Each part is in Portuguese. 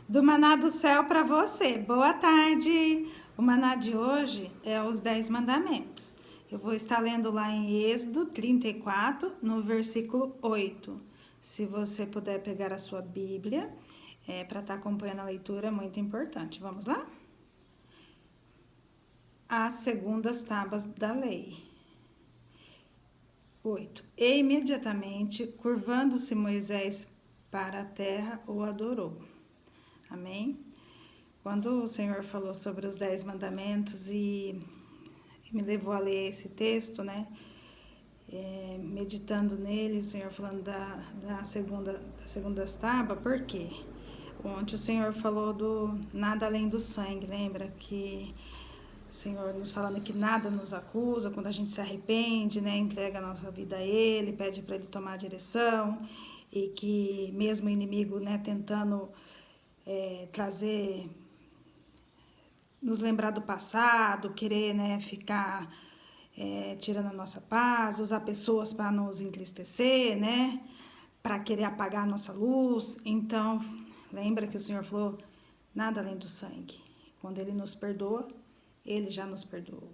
Do Maná do Céu para você. Boa tarde! O Maná de hoje é os 10 mandamentos. Eu vou estar lendo lá em Êxodo 34, no versículo 8. Se você puder pegar a sua Bíblia, para estar acompanhando a leitura, é muito importante. Vamos lá? As segundas tábuas da lei. 8. E imediatamente, curvando-se Moisés para a terra, o adorou. Amém? Quando o Senhor falou sobre os 10 mandamentos e me levou a ler esse texto, né? Meditando nele, o Senhor falando das segundas tábuas, por quê? Ontem o Senhor falou do nada além do sangue, lembra? Que o Senhor nos falando que nada nos acusa, quando a gente se arrepende, né? Entrega a nossa vida a Ele, pede para Ele tomar a direção, e que mesmo o inimigo, né, tentando trazer, nos lembrar do passado, querer, né, ficar tirando a nossa paz, usar pessoas para nos entristecer, né, para querer apagar a nossa luz. Então, lembra que o Senhor falou, nada além do sangue. Quando Ele nos perdoa, Ele já nos perdoou.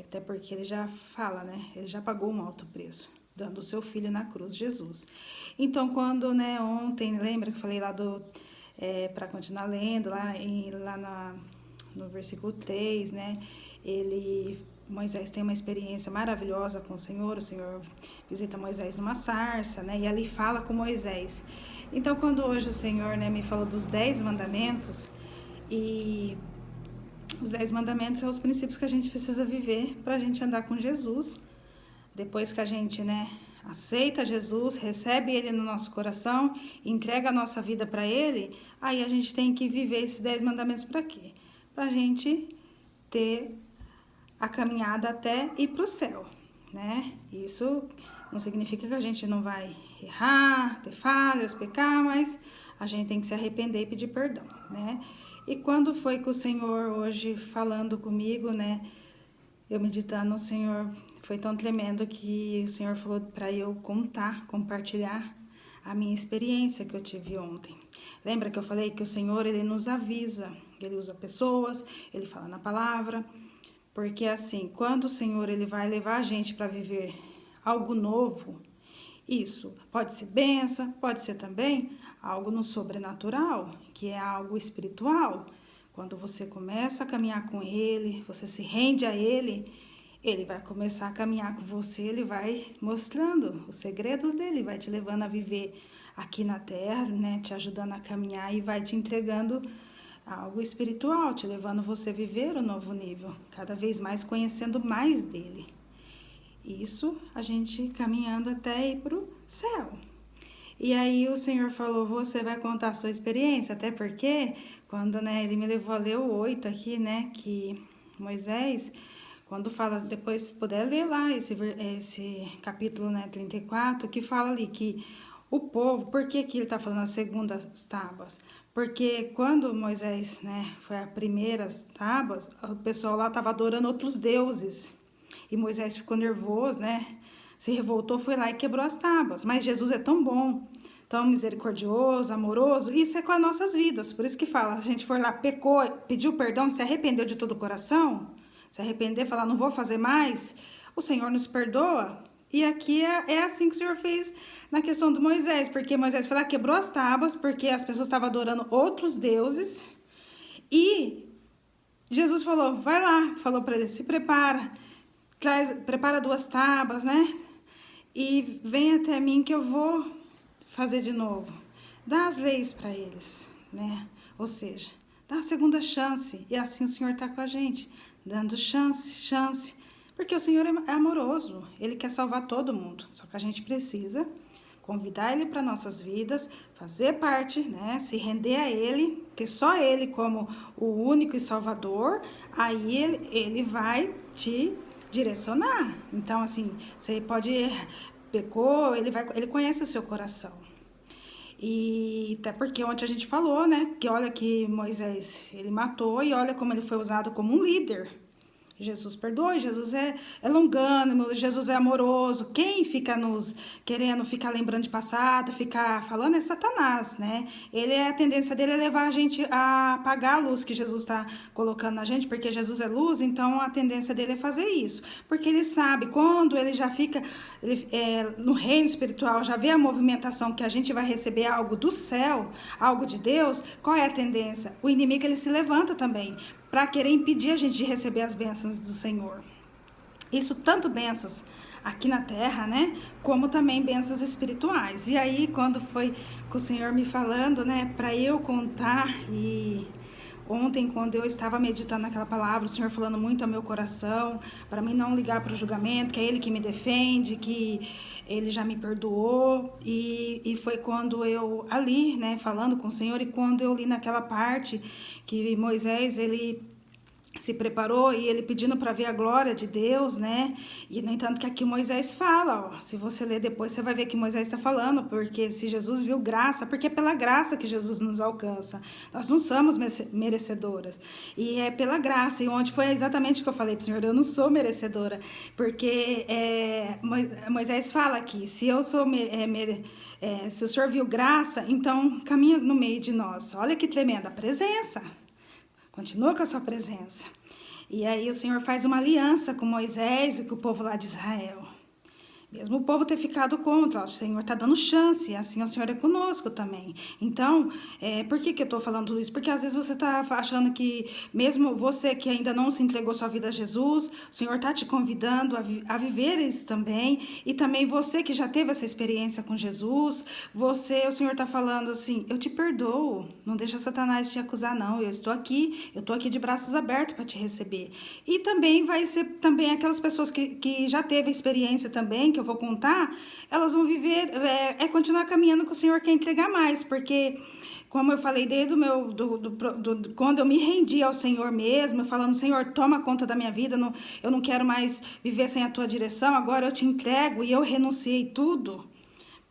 Até porque Ele já fala, né, Ele já pagou um alto preço, dando o seu Filho na cruz, Jesus. Então, quando, né, ontem, lembra que eu falei lá do... para continuar lendo, no versículo 3, né, Moisés tem uma experiência maravilhosa com o Senhor visita Moisés numa sarça, né, e ali fala com Moisés. Então, quando hoje o Senhor, né, me falou dos 10 mandamentos, e os 10 mandamentos são os princípios que a gente precisa viver para a gente andar com Jesus. Depois que a gente, né, aceita Jesus, recebe Ele no nosso coração, entrega a nossa vida para Ele, aí a gente tem que viver esses 10 mandamentos para quê? Para a gente ter a caminhada até ir para o céu, né? Isso não significa que a gente não vai errar, ter falhas, pecar, mas a gente tem que se arrepender e pedir perdão, né? E quando foi que o Senhor hoje falando comigo, né? Eu meditando, o Senhor foi tão tremendo que o Senhor falou para eu compartilhar a minha experiência que eu tive ontem. Lembra que eu falei que o Senhor, Ele nos avisa, Ele usa pessoas, Ele fala na palavra, porque assim, quando o Senhor, Ele vai levar a gente para viver algo novo, isso pode ser bênção, pode ser também algo no sobrenatural, que é algo espiritual. Quando você começa a caminhar com Ele, você se rende a Ele, Ele vai começar a caminhar com você, Ele vai mostrando os segredos dele, vai te levando a viver aqui na terra, né, te ajudando a caminhar e vai te entregando algo espiritual, te levando você a viver um novo nível, cada vez mais conhecendo mais dele. Isso a gente caminhando até ir pro céu. E aí o Senhor falou, você vai contar a sua experiência, até porque quando, né, Ele me levou a ler o 8 aqui, né, que Moisés, quando fala, depois se puder ler lá esse capítulo, né, 34, que fala ali que o povo, por que ele está falando as segundas tábuas? Porque quando Moisés, né, foi a primeiras tábuas, o pessoal lá estava adorando outros deuses. E Moisés ficou nervoso, né? Se revoltou, foi lá e quebrou as tábuas. Mas Jesus é tão bom, tão misericordioso, amoroso. Isso é com as nossas vidas. Por isso que fala, se a gente for lá, pecou, pediu perdão, se arrependeu de todo o coração, se arrepender, falar, não vou fazer mais, o Senhor nos perdoa. E aqui é assim que o Senhor fez na questão do Moisés, porque Moisés foi lá, quebrou as tábuas, porque as pessoas estavam adorando outros deuses. E Jesus falou, vai lá, falou para ele, se prepara, prepara 2 tábuas, né? E vem até mim que eu vou fazer de novo. Dá as leis para eles, né? Ou seja, dá a segunda chance. E assim o Senhor está com a gente, dando chance. Porque o Senhor é amoroso, Ele quer salvar todo mundo. Só que a gente precisa convidar Ele para nossas vidas, fazer parte, né? Se render a Ele, ter só Ele como o único e salvador. Aí ele vai te direcionar. Então, assim, você pecou, ele conhece o seu coração. E até porque ontem a gente falou, né, que olha que Moisés, ele matou e olha como ele foi usado como um líder. Jesus perdoa, Jesus é longânimo, Jesus é amoroso. Quem fica querendo ficar lembrando de passado, ficar falando é Satanás, né? A tendência dele é levar a gente a apagar a luz que Jesus está colocando na gente, porque Jesus é luz, então a tendência dele é fazer isso. Porque ele sabe, quando ele já fica no reino espiritual, já vê a movimentação que a gente vai receber algo do céu, algo de Deus, qual é a tendência? O inimigo, ele se levanta também para querer impedir a gente de receber as bênçãos do Senhor. Isso tanto bênçãos aqui na terra, né, como também bênçãos espirituais. E aí, quando foi com o Senhor me falando, né, para eu contar, e ontem, quando eu estava meditando naquela palavra, o Senhor falando muito ao meu coração, para mim não ligar para o julgamento, que é Ele que me defende, que Ele já me perdoou, e foi quando eu, ali, né, falando com o Senhor, e quando eu li naquela parte que Moisés, ele se preparou e ele pedindo para ver a glória de Deus, né? E no entanto que aqui Moisés fala, ó, se você ler depois você vai ver que Moisés está falando, porque se Jesus viu graça, porque é pela graça que Jesus nos alcança. Nós não somos merecedoras. E é pela graça, e onde foi exatamente o que eu falei para o Senhor, eu não sou merecedora, porque Moisés fala aqui, se eu sou se o Senhor viu graça, então caminha no meio de nós. Olha que tremenda presença. Continua com a sua presença. E aí o Senhor faz uma aliança com Moisés e com o povo lá de Israel. Mesmo o povo ter ficado contra, o Senhor está dando chance, assim o Senhor é conosco também. Então, por que eu estou falando isso? Porque às vezes você está achando que, mesmo você que ainda não se entregou sua vida a Jesus, o Senhor está te convidando a viver isso também. E também você que já teve essa experiência com Jesus, o Senhor está falando assim, eu te perdoo, não deixa Satanás te acusar não, eu estou aqui de braços abertos para te receber. E também vai ser também aquelas pessoas que já teve a experiência também, que eu vou contar, elas vão viver, continuar caminhando com o Senhor, quer entregar mais, porque, como eu falei desde quando eu me rendi ao Senhor mesmo, falando, Senhor, toma conta da minha vida, eu não quero mais viver sem a tua direção, agora eu te entrego, e eu renunciei tudo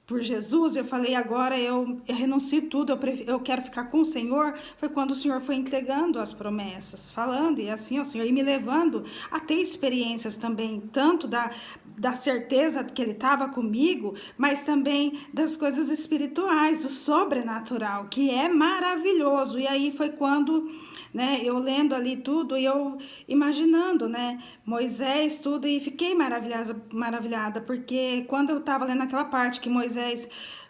por Jesus, eu falei, agora eu renuncio tudo, eu quero ficar com o Senhor. Foi quando o Senhor foi entregando as promessas, falando, e assim, o Senhor, e me levando a ter experiências também, tanto da certeza que Ele estava comigo, mas também das coisas espirituais, do sobrenatural, que é maravilhoso. E aí foi quando, né, eu lendo ali tudo e eu imaginando, né, Moisés, tudo, e fiquei maravilhada, porque quando eu estava lendo aquela parte que Moisés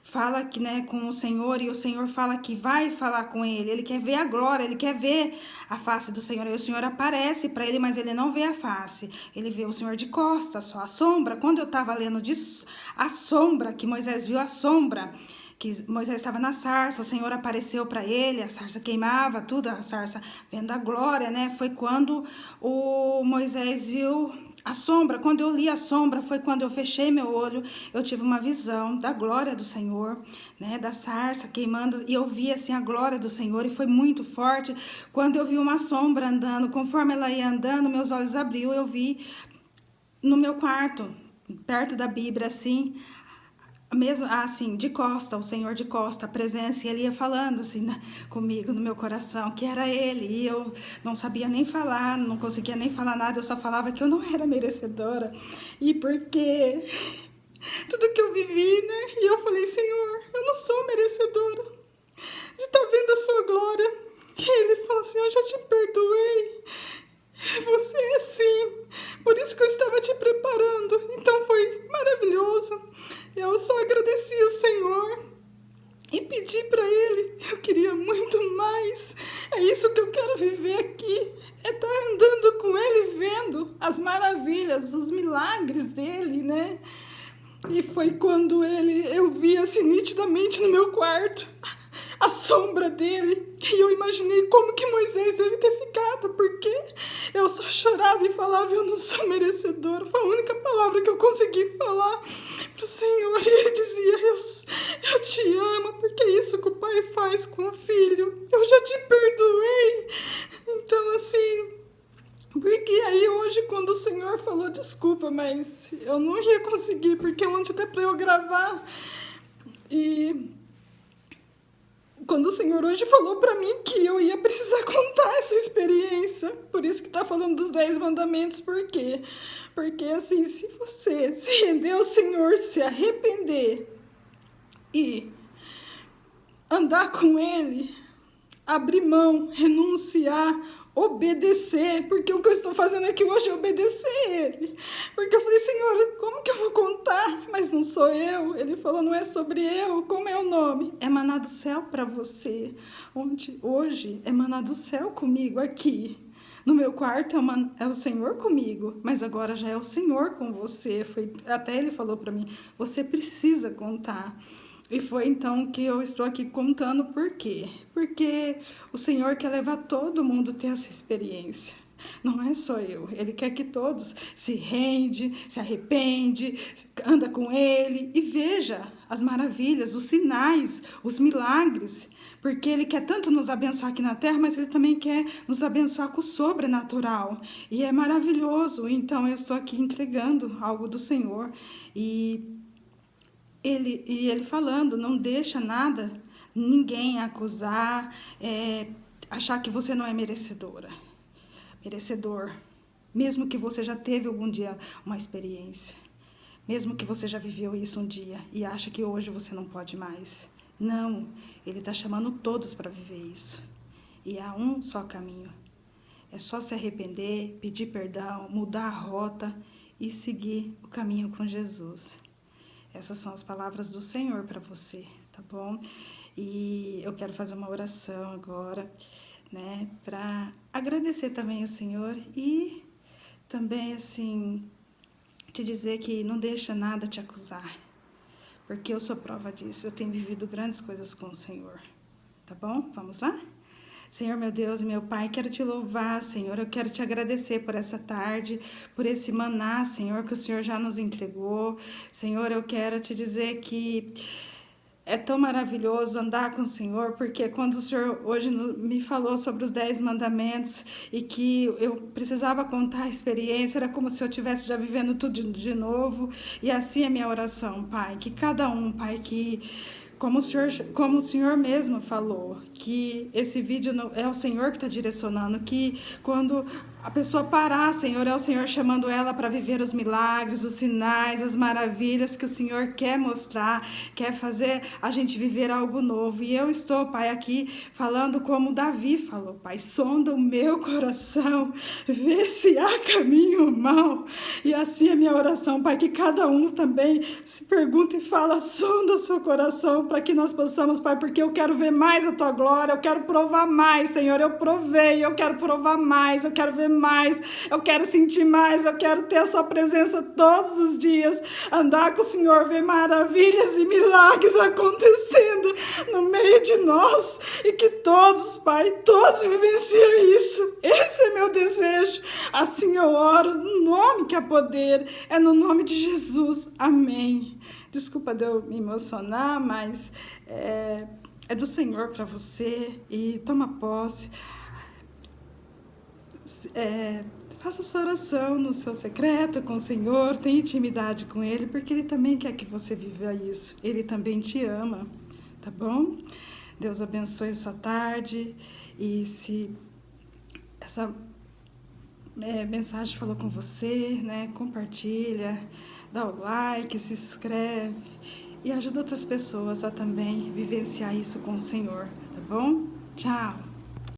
fala que, né, com o Senhor, e o Senhor fala que vai falar com ele quer ver a glória, ele quer ver a face do Senhor, e o Senhor aparece para ele, mas ele não vê a face, ele vê o Senhor de costas, só a sombra. Quando eu estava lendo disso, a sombra, que Moisés viu a sombra, que Moisés estava na sarça, o Senhor apareceu para ele, a sarça queimava, tudo, a sarça vendo a glória, né? Foi quando o Moisés viu a sombra. Quando eu li a sombra, foi quando eu fechei meu olho, eu tive uma visão da glória do Senhor, né? Da sarça queimando, e eu vi assim a glória do Senhor, e foi muito forte. Quando eu vi uma sombra andando, conforme ela ia andando, meus olhos abriu, eu vi no meu quarto, perto da Bíblia, assim, mesmo assim, de costa, o Senhor de costa, a presença, e ele ia falando assim comigo, no meu coração, que era ele, e eu não sabia nem falar, não conseguia nem falar nada, eu só falava que eu não era merecedora, e porque tudo que eu vivi, né, e eu falei, Senhor, eu não sou merecedora de estar vendo a sua glória, e ele falou assim, eu já te perdoei, você é sim, por isso que eu estava te preparando. Então foi maravilhoso. Eu só agradeci ao Senhor e pedi para Ele. Eu queria muito mais. É isso que eu quero viver aqui. É estar andando com Ele, vendo as maravilhas, os milagres dele, né? E foi quando eu vi assim nitidamente no meu quarto a sombra dele, e eu imaginei como que Moisés deve ter ficado, porque eu só chorava e falava, eu não sou merecedora. Foi a única palavra que eu consegui falar pro Senhor, e ele dizia, eu te amo, porque é isso que o pai faz com o filho, eu já te perdoei. Então assim, porque aí hoje quando o Senhor falou, desculpa, mas eu não ia conseguir, porque ontem até para eu gravar, e quando o Senhor hoje falou para mim que eu ia precisar contar essa experiência. Por isso que tá falando dos 10 mandamentos. Por quê? Porque assim, se você se render ao Senhor, se arrepender e andar com Ele, abrir mão, renunciar, obedecer, porque o que eu estou fazendo aqui hoje é obedecer Ele. Porque eu falei, Senhor, como que eu vou contar? Mas não sou eu. Ele falou, não é sobre eu. Como é o nome? É maná do céu para você. Hoje é maná do céu comigo aqui. No meu quarto é o Senhor comigo, mas agora já é o Senhor com você. Até Ele falou para mim, você precisa contar. E foi então que eu estou aqui contando por quê? Porque o Senhor quer levar todo mundo a ter essa experiência. Não é só eu. Ele quer que todos se rende, se arrepende, anda com Ele e veja as maravilhas, os sinais, os milagres. Porque Ele quer tanto nos abençoar aqui na terra, mas Ele também quer nos abençoar com o sobrenatural. E é maravilhoso. Então eu estou aqui entregando algo do Senhor. E ele falando, não deixa nada, ninguém acusar, achar que você não é merecedor, mesmo que você já teve algum dia uma experiência, mesmo que você já viveu isso um dia e acha que hoje você não pode mais. Não, Ele está chamando todos para viver isso. E há um só caminho. É só se arrepender, pedir perdão, mudar a rota e seguir o caminho com Jesus. Essas são as palavras do Senhor para você, tá bom? E eu quero fazer uma oração agora, né? Para agradecer também ao Senhor e também, assim, te dizer que não deixa nada te acusar. Porque eu sou prova disso, eu tenho vivido grandes coisas com o Senhor, tá bom? Vamos lá? Senhor, meu Deus e meu Pai, quero te louvar, Senhor, eu quero te agradecer por essa tarde, por esse maná, Senhor, que o Senhor já nos entregou. Senhor, eu quero te dizer que é tão maravilhoso andar com o Senhor, porque quando o Senhor hoje me falou sobre os 10 mandamentos e que eu precisava contar a experiência, era como se eu estivesse já vivendo tudo de novo. E assim é minha oração, Pai, que cada um, Pai, que como o Senhor mesmo falou, que esse vídeo é o Senhor que está direcionando, que quando a pessoa parar, Senhor, é o Senhor chamando ela para viver os milagres, os sinais, as maravilhas que o Senhor quer mostrar, quer fazer a gente viver algo novo. E eu estou, Pai, aqui falando como Davi falou, Pai, sonda o meu coração, vê se há caminho mau. E assim é minha oração, Pai, que cada um também se pergunta e fala, sonda o seu coração, para que nós possamos, Pai, porque eu quero ver mais a Tua glória, eu quero provar mais, Senhor, eu provei, eu quero provar mais, eu quero ver mais, eu quero sentir mais, eu quero ter a Sua presença todos os dias, andar com o Senhor, ver maravilhas e milagres acontecendo no meio de nós, e que todos, Pai, todos vivenciem isso. Esse é meu desejo. Assim eu oro no nome que há poder, é no nome de Jesus. Amém. Desculpa de eu me emocionar, mas é do Senhor para você, e toma posse. Faça sua oração no seu secreto com o Senhor, tenha intimidade com Ele, porque Ele também quer que você viva isso. Ele também te ama, tá bom? Deus abençoe a sua tarde, e se essa mensagem falou com você, né? Compartilha, dá o like, se inscreve e ajuda outras pessoas a também vivenciar isso com o Senhor, tá bom? Tchau!